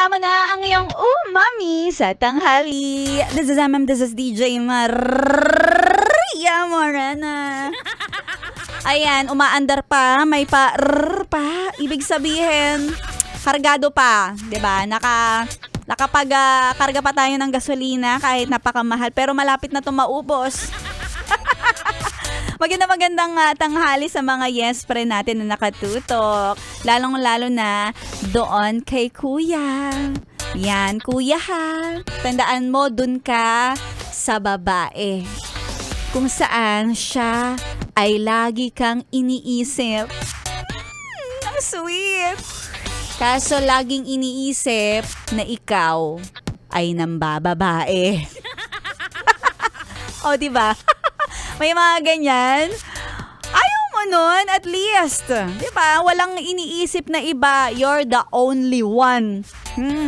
Kasama na ang iyong umami sa tanghali. This is DJ Maria Morena. Ayan, umaandar pa, may pa. Ibig sabihin, kargado pa, 'di ba? Nakapag-karga pa tayo ng gasolina kahit napakamahal, pero malapit na 'tong maubos. Magandang tanghali sa mga yes pre natin na nakatutok. Lalong-lalo na doon kay Kuya. Yan, Kuya ha. Tandaan mo, dun ka sa babae. Kung saan siya ay lagi kang iniisip. Ang sweet. Kaso laging iniisip na ikaw ay nambababae. O, diba? May mga ganyan. Ayaw mo nun, at least. Diba? Walang iniisip na iba. You're the only one.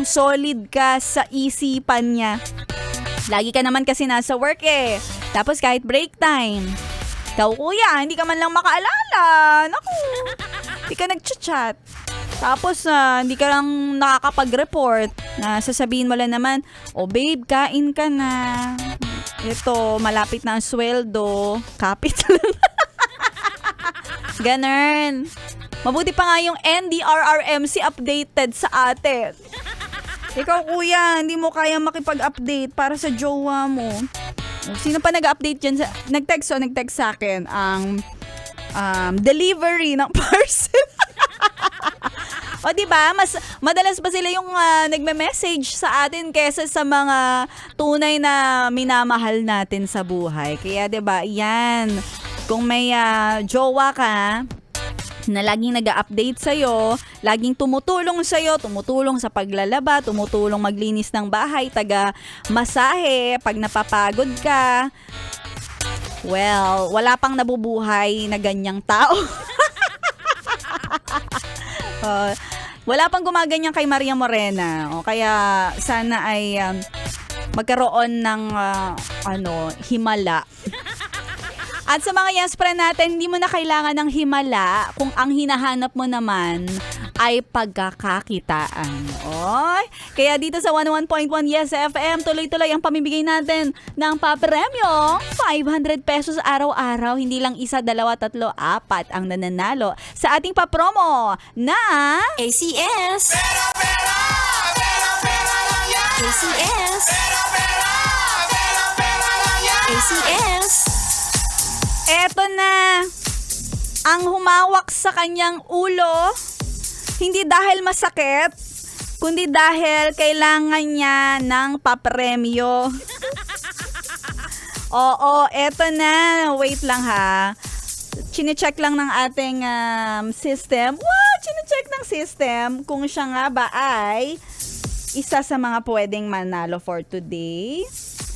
Solid ka sa isipan niya. Lagi ka naman kasi nasa work eh. Tapos kahit break time. Ikaw, kuya, hindi ka man lang makaalala. Naku, hindi ka nag-chat. Tapos hindi ka lang nakakapag-report. Sasabihin mo lang naman, oh babe, kain ka na. Ito, malapit na ang sweldo. Kapit lang. Ganun. Mabuti pa nga yung NDRRMC updated sa atin. Ikaw, kuya, hindi mo kaya makipag-update para sa jowa mo. Sino pa nag-update dyan? Nag-text sa akin ang delivery ng parcel. O diba, mas madalas pa sila yung nagme-message sa atin kaysa sa mga tunay na minamahal natin sa buhay. Kaya diba, yan. Kung may jowa ka na laging nag-update sa'yo, laging tumutulong sa'yo, tumutulong sa paglalaba, tumutulong maglinis ng bahay, taga-masahe, pag napapagod ka, well, wala pang nabubuhay na ganyang tao. Wala pang gumaganyan kay Maria Morena. Kaya sana ay magkaroon ng himala. At sa mga yes friend natin, hindi mo na kailangan ng himala kung ang hinahanap mo naman ay pagkakakitaan. Oy, kaya dito sa 101.1 Yes FM, tuloy-tuloy ang pamimigay natin ng papremyo. 500 pesos araw-araw, hindi lang isa, dalawa, tatlo, apat ang nananalo sa ating papromo na ACS. ACS. ACS. Eto na, ang humawak sa kanyang ulo, hindi dahil masakit, kundi dahil kailangan niya ng papremyo. Oo, eto na. Wait lang ha. Chine-check lang ng ating system. Wow, chine-check ng system kung siya nga ba ay isa sa mga pwedeng manalo for today.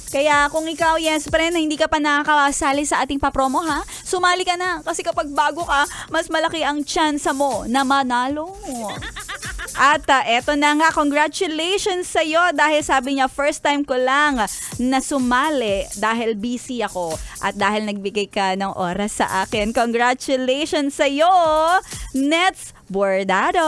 Kaya kung ikaw, yes friend, na hindi ka pa nakakasali sa ating papromo ha, sumali ka na. Kasi kapag bago ka, mas malaki ang tsansa mo na manalo. At eto na nga, congratulations sa'yo dahil sabi niya, first time ko lang na sumali dahil busy ako at dahil nagbigay ka ng oras sa akin. Congratulations sa'yo, Nets Bordado!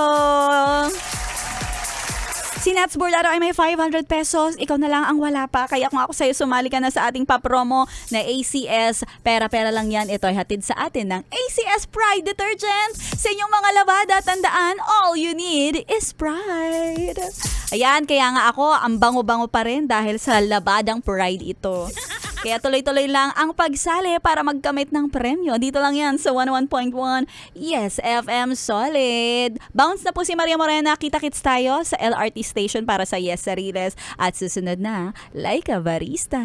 Si Nats Bordado ay may 500 pesos. Ikaw na lang ang wala pa. Kaya kung ako sa'yo, sumali ka na sa ating papromo na ACS. Pera-pera lang yan. Ito ay hatid sa atin ng ACS Pride Detergent. Sa inyong mga labada, tandaan, all you need is pride. Ayan, kaya nga ako, ang bango-bango pa rin dahil sa labadang Pride ito. Kaya tuloy-tuloy lang ang pagsali para magkamit ng premyo. Dito lang yan sa 101.1 Yes FM Solid. Bounce na po si Maria Morena. Kita-kits tayo sa LRT station para sa Yes Sariles. At susunod na, Like a Barista.